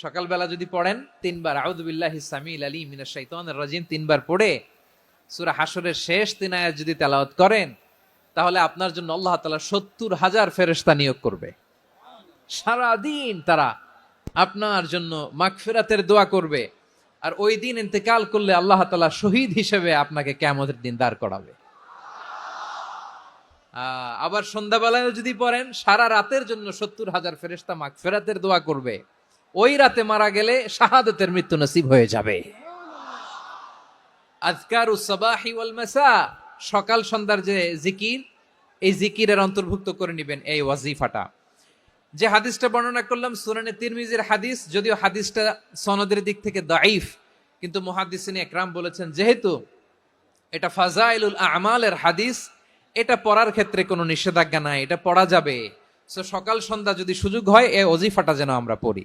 সকালবেলা যদি পড়েন 3 বার আউযু বিল্লাহি সামিল আলিম মিনাশ শাইতানির রাজিম 3 বার পড়ে সূরা হাশরের শেষ 3 আয়াত যদি তেলাওয়াত করেন, তাহলে আপনার জন্য আল্লাহ তাআলা 70,000 ফেরেশতা নিয়োগ করবে। সারা দিন তারা আপনার জন্য মাগফিরাতের দোয়া করবে। আর ওই দিন ইন্তেকাল করলে আল্লাহ তাআলা শহীদ হিসেবে আপনাকে কিয়ামতের দিন দাঁড় করাবে। আবার সন্ধ্যাবেলায় যদি পড়েন, সারা রাতের জন্য 70,000 ফেরেশতা মাগফিরাতের দোয়া করবে। ওই রাতে মারা গেলে শাহাদাতের মৃত্যু নসিব হয়ে যাবে। আযকারুস সাবাহি ওয়াল মাসা, সকাল সন্ধ্যার যে জিকির, এই জিকিরের অন্তর্ভুক্ত করে নেবেন এই ওয়াজিফাটা। যে হাদিসটা বর্ণনা করলাম সুনানে তিরমিজির হাদিস, যদিও হাদিসটা সনদের দিক থেকে দাঈফ, কিন্তু মুহাদ্দিসিন ইকরাম বলেছেন যেহেতু এটা ফাজাইলুল আমালের হাদিস, এটা পড়ার ক্ষেত্রে কোনো নিষেধাজ্ঞা নাই, এটা পড়া যাবে। সো সকাল সন্ধ্যা যদি সুযোগ হয় এই ওয়াজিফাটা যেন আমরা পড়ি।